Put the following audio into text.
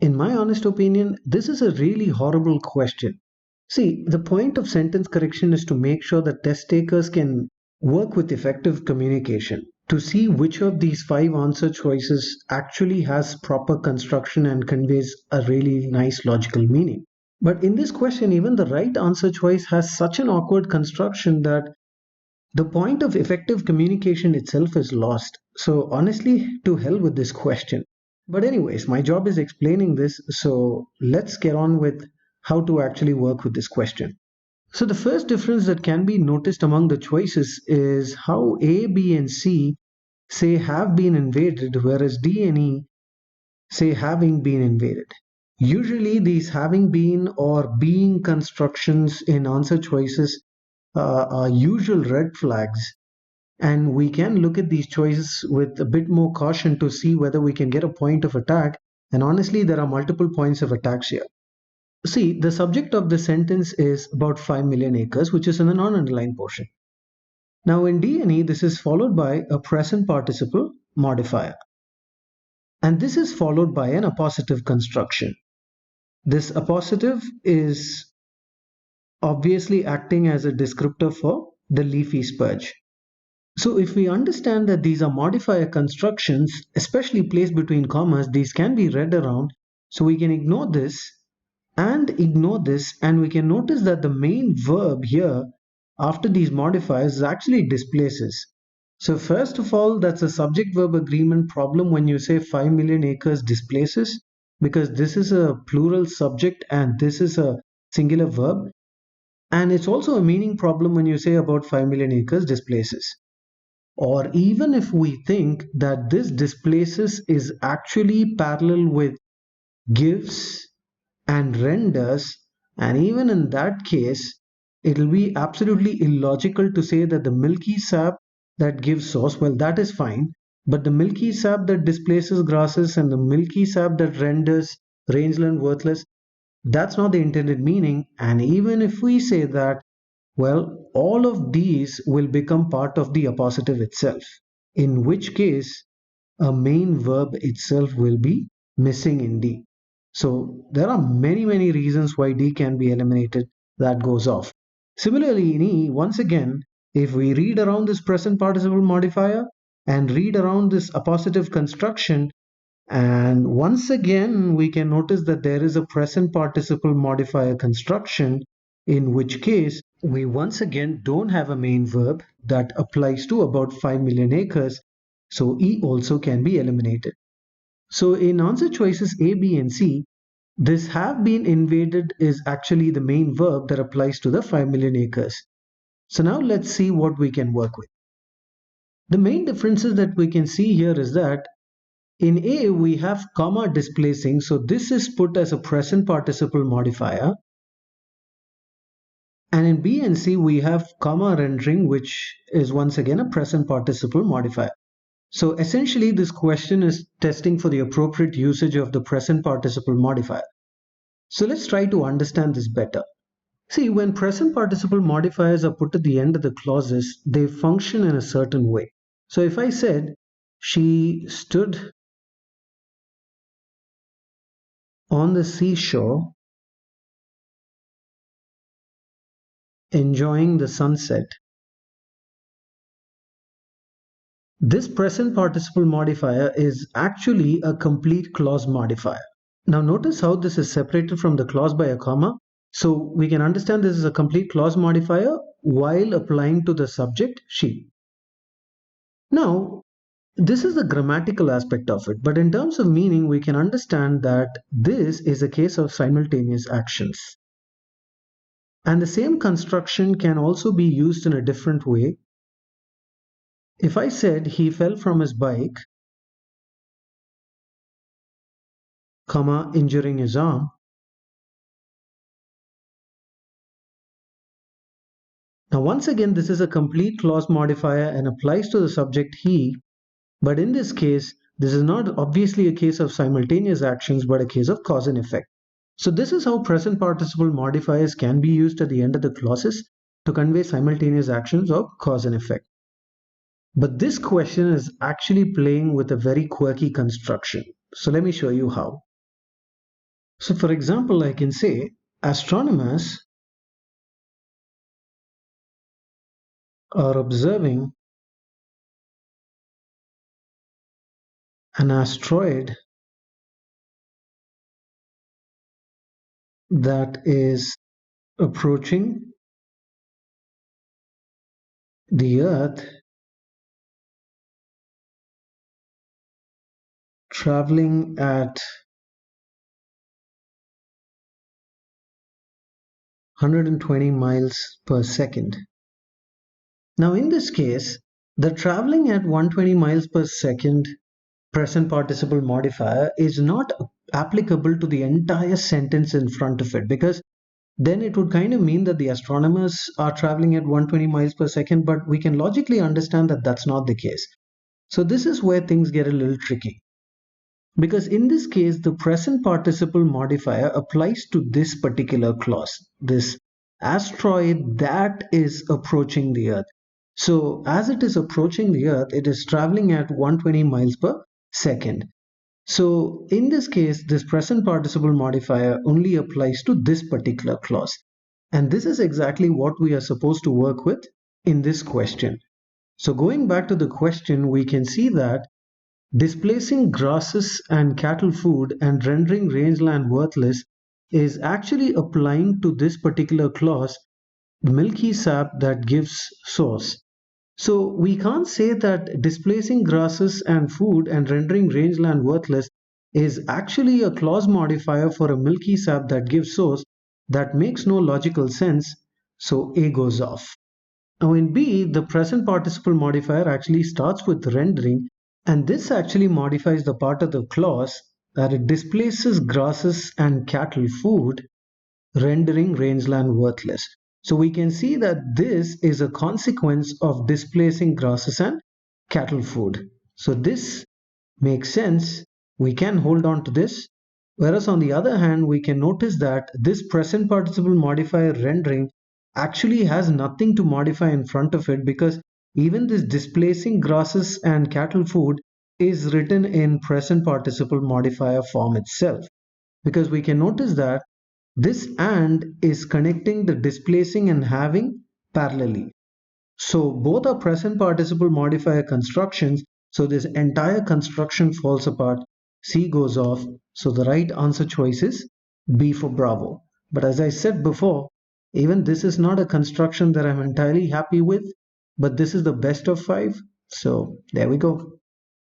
In my honest opinion, this is a really horrible question. See, the point of sentence correction is to make sure that test takers can work with effective communication to see which of these five answer choices actually has proper construction and conveys a really nice logical meaning. But in this question, even the right answer choice has such an awkward construction that the point of effective communication itself is lost. So, honestly, to hell with this question. But, anyways, my job is explaining this, so let's get on with how to actually work with this question. So, the first difference that can be noticed among the choices is how A, B, and C say have been invaded, whereas D and E say having been invaded. Usually, these having been or being constructions in answer choices are usual red flags, and we can look at these choices with a bit more caution to see whether we can get a point of attack. And honestly, there are multiple points of attacks here. See, the subject of the sentence is about 5 million acres, which is in the non-underlined portion. Now in D&E, this is followed by a present participle modifier. And this is followed by an appositive construction. This appositive is obviously acting as a descriptor for the leafy spurge. So if we understand that these are modifier constructions, especially placed between commas, these can be read around. So we can ignore this and ignore this, and we can notice that the main verb here after these modifiers actually displaces. So first of all, that's a subject verb agreement problem when you say 5 million acres displaces, because this is a plural subject and this is a singular verb. And it's also a meaning problem when you say about 5 million acres displaces. Or even if we think that this displaces is actually parallel with gives and renders, and even in that case, it will be absolutely illogical to say that the milky sap that gives sauce, well, that is fine, but the milky sap that displaces grasses and the milky sap that renders rangeland worthless, that's not the intended meaning. And even if we say that, well, all of these will become part of the appositive itself, in which case a main verb itself will be missing in D. So there are many reasons why D can be eliminated. That goes off. Similarly, in E, once again, if we read around this present participle modifier and read around this appositive construction, and once again we can notice that there is a present participle modifier construction, in which case we once again don't have a main verb that applies to about 5 million acres, so E also can be eliminated. So in answer choices A, B, and C, this have been invaded is actually the main verb that applies to the 5 million acres. So now let's see what we can work with. The main differences that we can see here is that in A we have comma displacing, so this is put as a present participle modifier. And in B and C, we have comma rendering, which is once again a present participle modifier. So essentially, this question is testing for the appropriate usage of the present participle modifier. So let's try to understand this better. See, when present participle modifiers are put at the end of the clauses, they function in a certain way. So if I said, she stood on the seashore enjoying the sunset, this present participle modifier is actually a complete clause modifier. Now notice how this is separated from the clause by a comma. So we can understand this is a complete clause modifier while applying to the subject she. Now this is the grammatical aspect of it, but in terms of meaning we can understand that this is a case of simultaneous actions. And the same construction can also be used in a different way. If I said he fell from his bike, comma, injuring his arm, now once again this is a complete clause modifier and applies to the subject he, but in this case this is not obviously a case of simultaneous actions but a case of cause and effect. So this is how present participle modifiers can be used at the end of the clauses to convey simultaneous actions of cause and effect. But this question is actually playing with a very quirky construction. So let me show you how. So for example, I can say astronomers are observing an asteroid that is approaching the Earth, traveling at 120 miles per second. Now, in this case, the traveling at 120 miles per second present participle modifier is not applicable to the entire sentence in front of it, because then it would kind of mean that the astronomers are traveling at 120 miles per second, but we can logically understand that that's not the case. So this is where things get a little tricky. Because in this case, the present participle modifier applies to this particular clause, this asteroid that is approaching the Earth. So as it is approaching the Earth, it is traveling at 120 miles per second. So in this case, this present participle modifier only applies to this particular clause. And this is exactly what we are supposed to work with in this question. So going back to the question, we can see that displacing grasses and cattle food and rendering rangeland worthless is actually applying to this particular clause, milky sap that gives source. So we can't say that displacing grasses and food and rendering rangeland worthless is actually a clause modifier for a milky sap that gives source. That makes no logical sense. So A goes off. Now in B, the present participle modifier actually starts with rendering, and this actually modifies the part of the clause that it displaces grasses and cattle food, rendering rangeland worthless. So we can see that this is a consequence of displacing grasses and cattle food. So this makes sense. We can hold on to this. Whereas on the other hand, we can notice that this present participle modifier rendering actually has nothing to modify in front of it, because even this displacing grasses and cattle food is written in present participle modifier form itself. Because we can notice that this and is connecting the displacing and having parallelly. So both are present participle modifier constructions. So this entire construction falls apart. C goes off. So the right answer choice is B for Bravo. But as I said before, even this is not a construction that I'm entirely happy with, but this is the best of 5. So there we go.